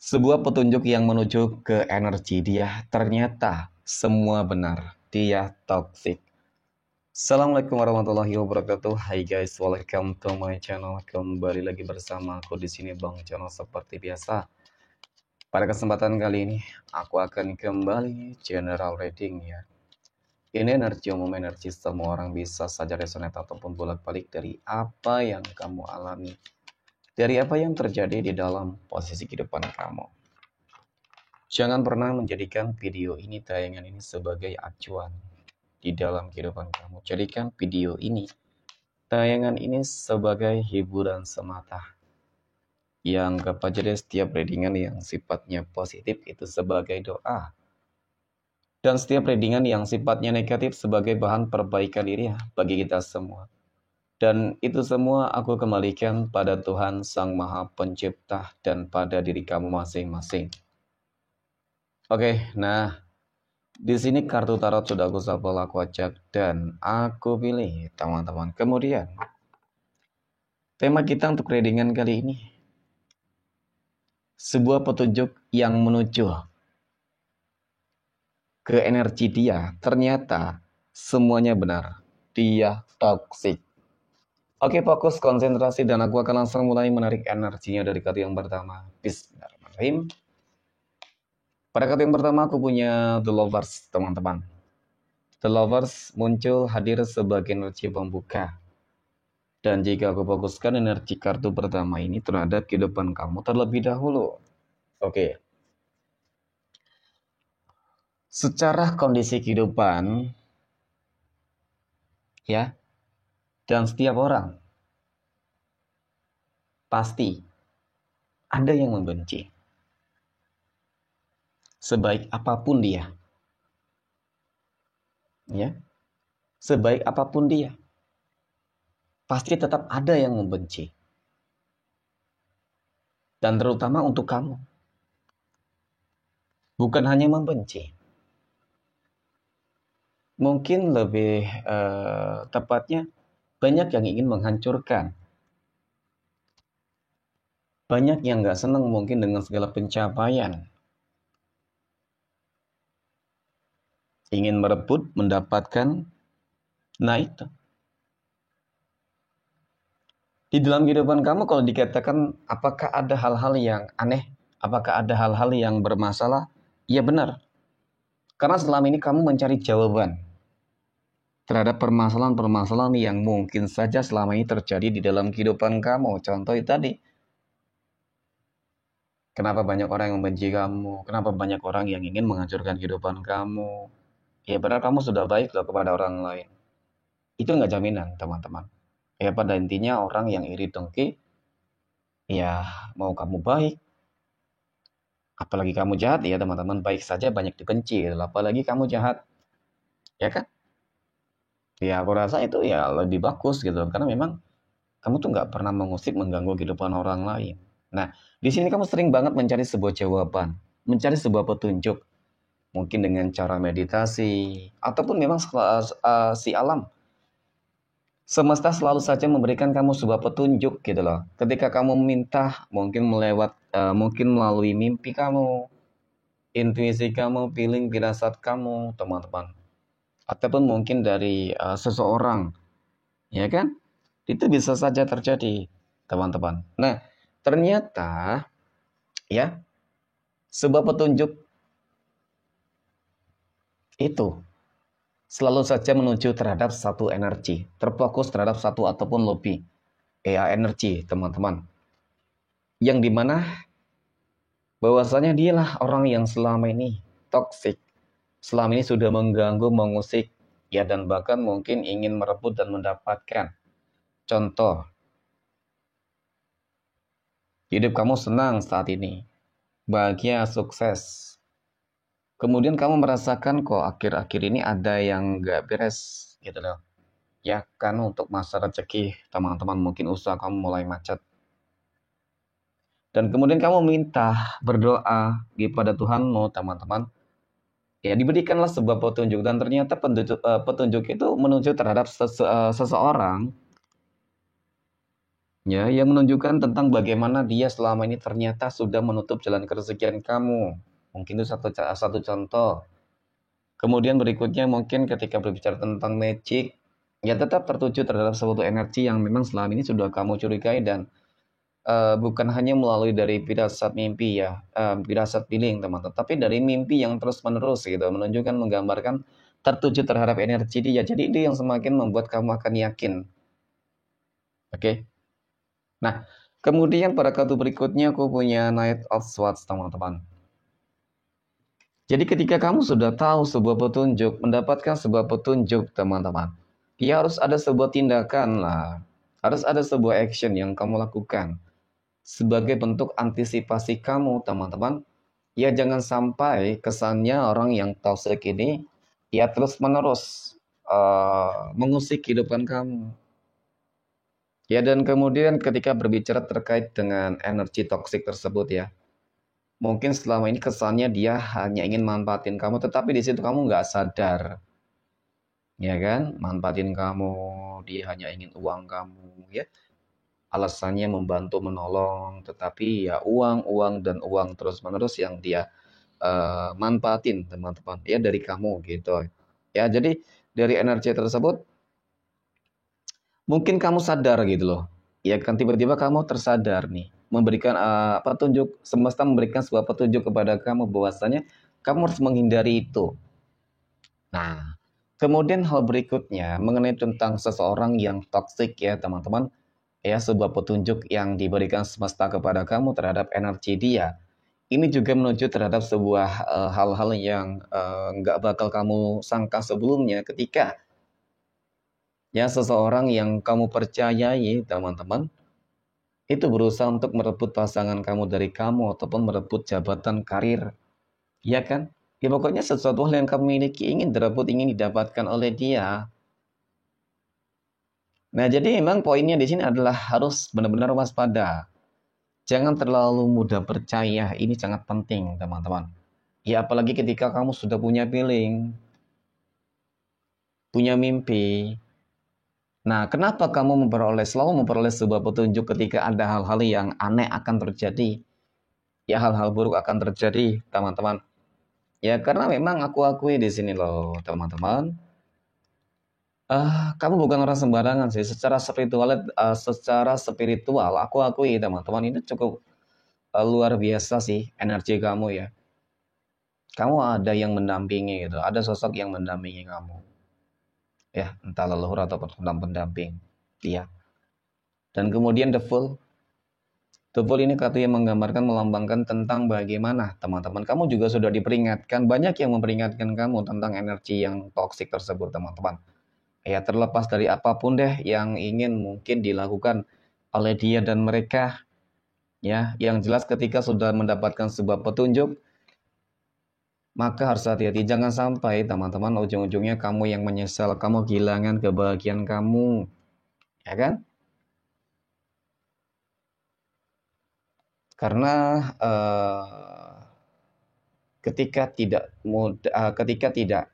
Sebuah petunjuk yang menuju ke energi dia ternyata semua benar. Dia toxic. Assalamualaikum warahmatullahi wabarakatuh. Hai guys, welcome to my channel. Kembali lagi bersama aku di sini Bang Channel seperti biasa. Pada kesempatan kali ini aku akan kembali general reading ya. Ini energi umum, energi semua orang bisa saja resonate ataupun bolak-balik dari apa yang kamu alami, dari apa yang terjadi di dalam posisi kehidupan kamu. Jangan pernah menjadikan video ini, tayangan ini sebagai acuan di dalam kehidupan kamu. Jadikan video ini, tayangan ini sebagai hiburan semata. Yang aja deh setiap readingan yang sifatnya positif itu sebagai doa. Dan setiap readingan yang sifatnya negatif sebagai bahan perbaikan diri bagi kita semua. Dan itu semua aku kembalikan pada Tuhan Sang Maha Pencipta dan pada diri kamu masing-masing. Oke, nah di sini kartu tarot sudah aku shuffle, aku acak, dan aku pilih teman-teman. Kemudian, tema kita untuk readingan kali ini, sebuah petunjuk yang menuju ke energi dia. Ternyata semuanya benar. Dia toxic. Oke, fokus, konsentrasi, dan aku akan langsung mulai menarik energinya dari kartu yang pertama. Bismillahirrahmanirrahim. Pada kartu yang pertama aku punya The Lovers, teman-teman. The Lovers muncul hadir sebagai energi pembuka. Dan jika aku fokuskan energi kartu pertama ini terhadap kehidupan kamu terlebih dahulu. Oke. Secara kondisi kehidupan, ya, dan setiap orang, pasti ada yang membenci. Sebaik apapun dia. Ya, sebaik apapun dia. Pasti tetap ada yang membenci. Dan terutama untuk kamu. Bukan hanya membenci. Mungkin lebih tepatnya banyak yang ingin menghancurkan. Banyak yang gak senang mungkin dengan segala pencapaian. Ingin merebut, mendapatkan. Nah itu. Di dalam kehidupan kamu kalau dikatakan apakah ada hal-hal yang aneh? Apakah ada hal-hal yang bermasalah? Ya benar. Karena selama ini kamu mencari jawaban terhadap permasalahan-permasalahan yang mungkin saja selama ini terjadi di dalam kehidupan kamu. Contoh itu tadi. Kenapa banyak orang yang membenci kamu? Kenapa banyak orang yang ingin menghancurkan kehidupan kamu? Ya benar, kamu sudah baik loh kepada orang lain. Itu nggak jaminan, teman-teman. Ya pada intinya orang yang iri dengki, ya mau kamu baik, apalagi kamu jahat ya teman-teman, baik saja banyak dibenci, apalagi kamu jahat, ya kan? Ya aku rasa itu ya lebih bagus gitu, karena memang kamu tuh nggak pernah mengusik, mengganggu kehidupan orang lain. Nah, di sini kamu sering banget mencari sebuah jawaban, mencari sebuah petunjuk, mungkin dengan cara meditasi, ataupun memang si alam semesta selalu saja memberikan kamu sebuah petunjuk gitu loh. Ketika kamu minta, mungkin melalui mimpi kamu, intuisi kamu, feeling, firasat kamu, teman-teman. Ataupun mungkin dari seseorang, ya kan? Itu bisa saja terjadi, teman-teman. Nah, ternyata ya sebuah petunjuk itu selalu saja menuju terhadap satu energi, terfokus terhadap satu ataupun lebih energi, teman-teman. Yang dimana bahwasanya dialah orang yang selama ini toksik, selama ini sudah mengganggu, mengusik, ya dan bahkan mungkin ingin merebut dan mendapatkan. Contoh, hidup kamu senang saat ini, bahagia, sukses. Kemudian kamu merasakan kok akhir-akhir ini ada yang gak beres gitu loh. Ya kan untuk masa rezeki teman-teman, mungkin usaha kamu mulai macet. Dan kemudian kamu minta berdoa kepada Tuhanmu teman-teman. Ya diberikanlah sebuah petunjuk dan ternyata petunjuk itu menuju terhadap seseorang Ya, yang menunjukkan tentang bagaimana dia selama ini ternyata sudah menutup jalan kerezekian kamu. Mungkin itu satu contoh. Kemudian berikutnya mungkin ketika berbicara tentang magic, ya tetap tertuju terhadap suatu energi yang memang selama ini sudah kamu curigai dan bukan hanya melalui dari firasat mimpi ya, firasat feeling teman-teman, tapi dari mimpi yang terus-menerus gitu, menunjukkan menggambarkan tertuju terhadap energi dia. Jadi itu yang semakin membuat kamu akan yakin. Oke. Nah, kemudian pada kartu berikutnya aku punya Knight of Swords teman-teman. Jadi ketika kamu sudah tahu sebuah petunjuk, mendapatkan sebuah petunjuk teman-teman, ya harus ada sebuah tindakan lah. Harus ada sebuah action yang kamu lakukan. Sebagai bentuk antisipasi kamu teman-teman, ya jangan sampai kesannya orang yang toxic ini ya terus-menerus mengusik kehidupan kamu. Ya dan kemudian ketika berbicara terkait dengan energi toksik tersebut ya, mungkin selama ini kesannya dia hanya ingin manfaatin kamu, tetapi di situ kamu nggak sadar, ya kan? Manfaatin kamu, dia hanya ingin uang kamu, ya. Alasannya membantu menolong, tetapi ya uang, uang dan uang terus-menerus yang dia manfaatin teman-teman, ya dari kamu gitu. Ya jadi dari energi tersebut mungkin kamu sadar gitu loh. Ya kan tiba-tiba kamu tersadar nih, memberikan petunjuk, semesta memberikan sebuah petunjuk kepada kamu bahwasanya kamu harus menghindari itu. Nah, kemudian hal berikutnya mengenai tentang seseorang yang toksik ya teman-teman, ya sebuah petunjuk yang diberikan semesta kepada kamu terhadap energi dia. Ini juga menuju terhadap sebuah hal-hal yang nggak bakal kamu sangka sebelumnya ketika ya seseorang yang kamu percayai teman-teman itu berusaha untuk merebut pasangan kamu dari kamu ataupun merebut jabatan karir, ya kan? Ya pokoknya sesuatu hal yang kamu miliki ingin direbut, ingin didapatkan oleh dia. Nah, jadi memang poinnya di sini adalah harus benar-benar waspada. Jangan terlalu mudah percaya, ini sangat penting, teman-teman. Ya apalagi ketika kamu sudah punya feeling, punya mimpi. Nah, kenapa kamu selalu memperoleh sebuah petunjuk ketika ada hal-hal yang aneh akan terjadi? Ya hal-hal buruk akan terjadi, teman-teman. Ya karena memang aku akui di sini loh, teman-teman. Kamu bukan orang sembarangan sih. Secara spiritual, aku akui teman-teman ini cukup luar biasa sih energi kamu ya. Kamu ada yang mendampingi gitu, ada sosok yang mendampingi kamu. Ya, entah leluhur ataupun pendamping. Iya. Dan kemudian The Fool ini kartu yang menggambarkan melambangkan tentang bagaimana teman-teman. Kamu juga sudah diperingatkan, banyak yang memperingatkan kamu tentang energi yang toksik tersebut teman-teman. Ya terlepas dari apapun deh yang ingin mungkin dilakukan oleh dia dan mereka. Ya, yang jelas ketika sudah mendapatkan sebuah petunjuk, maka harus hati-hati. Jangan sampai teman-teman ujung-ujungnya kamu yang menyesal, kamu kehilangan kebahagiaan kamu. Ya kan? Karena ketika tidak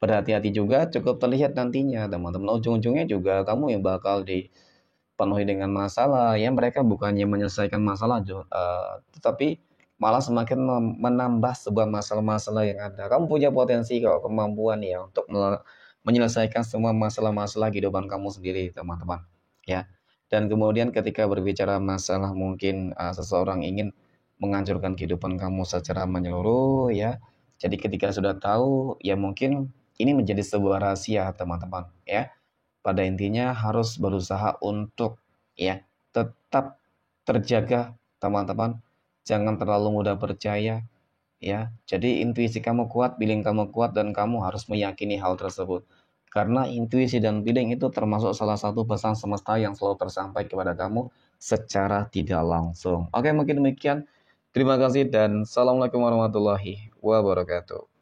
berhati-hati juga cukup terlihat nantinya teman-teman, ujung-ujungnya juga kamu yang bakal dipenuhi dengan masalah ya. Mereka bukannya menyelesaikan masalah tetapi malah semakin menambah sebuah masalah-masalah yang ada. Kamu punya potensi kok, kemampuan ya untuk menyelesaikan semua masalah-masalah kehidupan kamu sendiri teman-teman ya. Dan kemudian ketika berbicara masalah mungkin seseorang ingin menghancurkan kehidupan kamu secara menyeluruh ya. Jadi ketika sudah tahu ya mungkin ini menjadi sebuah rahasia teman-teman ya. Pada intinya harus berusaha untuk ya tetap terjaga teman-teman. Jangan terlalu mudah percaya ya. Jadi intuisi kamu kuat, feeling kamu kuat dan kamu harus meyakini hal tersebut. Karena intuisi dan feeling itu termasuk salah satu pesan semesta yang selalu tersampaikan kepada kamu secara tidak langsung. Oke, mungkin demikian. Terima kasih dan assalamualaikum warahmatullahi wabarakatuh.